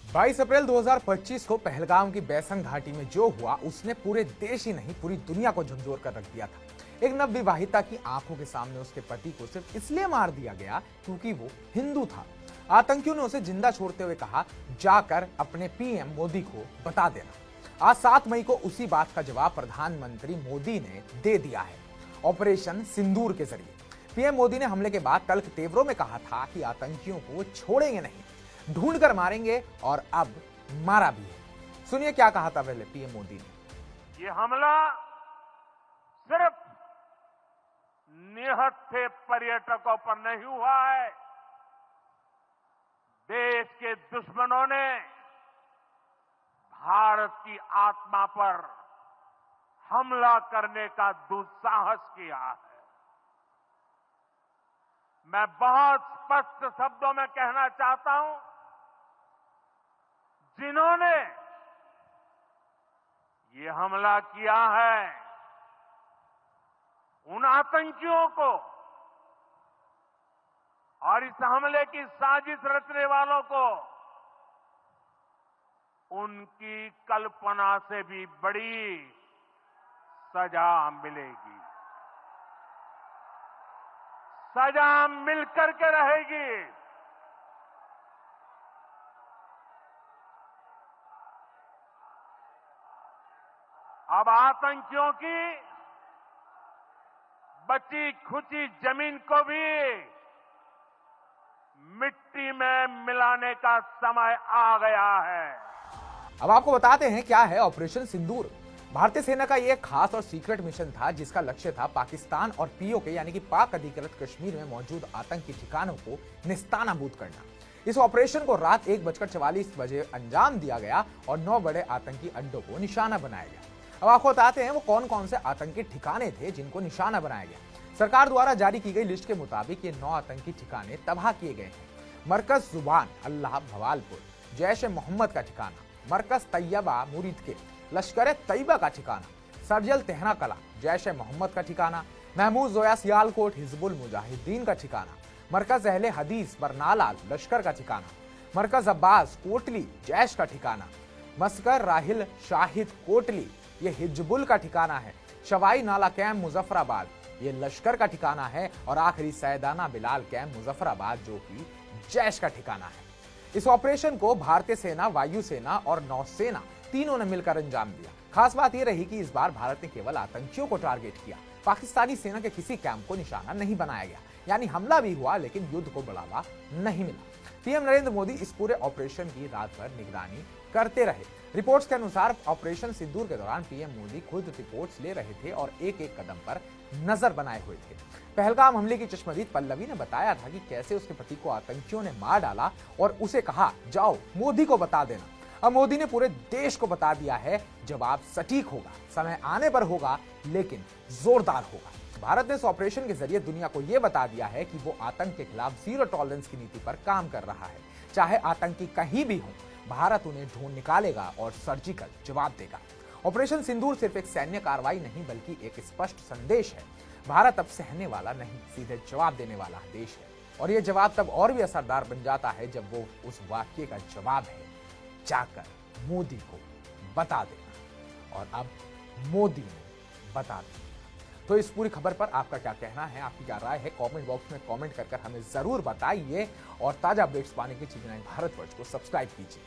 22 अप्रैल 2025 को पहलगाम की बैसंग घाटी में जो हुआ उसने पूरे देश ही नहीं पूरी दुनिया को झकझोर कर रख दिया था। एक नवविवाहिता की आंखों के सामने उसके पति को सिर्फ इसलिए मार दिया गया क्योंकि वो हिंदू था। आतंकियों ने उसे जिंदा छोड़ते हुए कहा, जाकर अपने पीएम मोदी को बता देना। आज 7 मई को उसी बात का जवाब प्रधानमंत्री मोदी ने दे दिया है। ऑपरेशन सिंदूर के जरिए पीएम मोदी ने हमले के बाद तल्ख तेवरों में कहा था कि आतंकियों को छोड़ेंगे नहीं, ढूंढ कर मारेंगे, और अब मारा भी है। सुनिए क्या कहा था पहले पीएम मोदी ने। ये हमला सिर्फ निहत्थे पर्यटकों पर नहीं हुआ है। देश के दुश्मनों ने भारत की आत्मा पर हमला करने का दुस्साहस किया है। मैं बहुत स्पष्ट शब्दों में कहना चाहता हूं, जिन्होंने ये हमला किया है, उन आतंकियों को और इस हमले की साजिश रचने वालों को उनकी कल्पना से भी बड़ी सजा मिलेगी। सजा मिलकर के रहेगी। अब आतंकियों की बची खुची जमीन को भी मिट्टी में मिलाने का समय आ गया है। अब आपको बताते हैं क्या है ऑपरेशन सिंदूर। भारतीय सेना का यह खास और सीक्रेट मिशन था जिसका लक्ष्य था पाकिस्तान और पीओके यानी कि पाक अधिकृत कश्मीर में मौजूद आतंकी ठिकानों को निस्तानाबूद करना। इस ऑपरेशन को रात 1:44 बजे अंजाम दिया गया और 9 बड़े आतंकी अड्डों को निशाना बनाया गया। अब आपको बताते हैं वो कौन कौन से आतंकी ठिकाने थे जिनको निशाना बनाया गया। सरकार द्वारा जारी की गई लिस्ट के मुताबिक ये 9 आतंकी ठिकाने तबाह किए गए हैं। मरकज जुबान अल्लाह भवालपुर, जैश ए मोहम्मद का ठिकाना, मरकज तैयबा मुरीद के, लश्कर तैयबा का ठिकाना, सर्जल तेहरा कला, जैश ए मोहम्मद का ठिकाना, महमूद जोया सियालकोट हिजबुल मुजाहिदीन का ठिकाना, मरकज अहले हदीस बरनालाल लश्कर का ठिकाना, मरकज अब्बास कोटली जैश का ठिकाना, मस्कर राहिल शाहिद कोटली ये हिजबुल का ठिकाना है, शवाई नाला कैम्प मुजफ्फराबाद ये लश्कर का ठिकाना है, और आखिरी सैदाना बिलाल कैम्प मुजफ्फराबाद जो कि जैश का ठिकाना है। इस ऑपरेशन को भारतीय सेना, वायुसेना और नौसेना तीनों ने मिलकर अंजाम दिया। खास बात यह रही कि इस बार भारत ने केवल आतंकियों को टारगेट किया, पाकिस्तानी सेना के किसी कैंप को निशाना नहीं बनाया गया। यानी हमला भी हुआ लेकिन युद्ध को बढ़ावा नहीं मिला। पीएम नरेंद्र मोदी इस पूरे ऑपरेशन की रात भर निगरानी करते रहे। रिपोर्ट्स के अनुसार ऑपरेशन सिंदूर के दौरान पीएम मोदी खुद रिपोर्ट्स ले रहे थे और एक एक कदम पर नजर बनाए हुए थे। पहलगाम हमले की चश्मदीद पल्लवी ने बताया था कि कैसे उसके पति को आतंकियों ने मार डाला और उसे कहा, जाओ मोदी को बता देना। अब मोदी ने पूरे देश को बता दिया है, जवाब सटीक होगा, समय आने पर होगा, लेकिन जोरदार होगा। भारत ने इस ऑपरेशन के जरिए दुनिया को यह बता दिया है कि वो आतंक के खिलाफ जीरो टॉलरेंस की नीति पर काम कर रहा है। चाहे आतंकी कहीं भी हो, भारत उन्हें ढूंढ निकालेगा और सर्जिकल जवाब देगा। ऑपरेशन सिंदूर सिर्फ एक सैन्य कार्रवाई नहीं बल्कि एक स्पष्ट संदेश है। भारत अब सहने वाला नहीं, सीधे जवाब देने वाला देश है, और यह जवाब तब और भी असरदार बन जाता है जब वो उस वाक्य का जवाब है, जाकर मोदी को बता देना। और अब मोदी ने बता दिया। तो इस पूरी खबर पर आपका क्या कहना है, आपकी क्या राय है, कमेंट बॉक्स में कमेंट कर हमें जरूर बताइए, और ताजा अपडेट्स पाने के लिए TV9 भारतवर्ष को सब्सक्राइब कीजिए।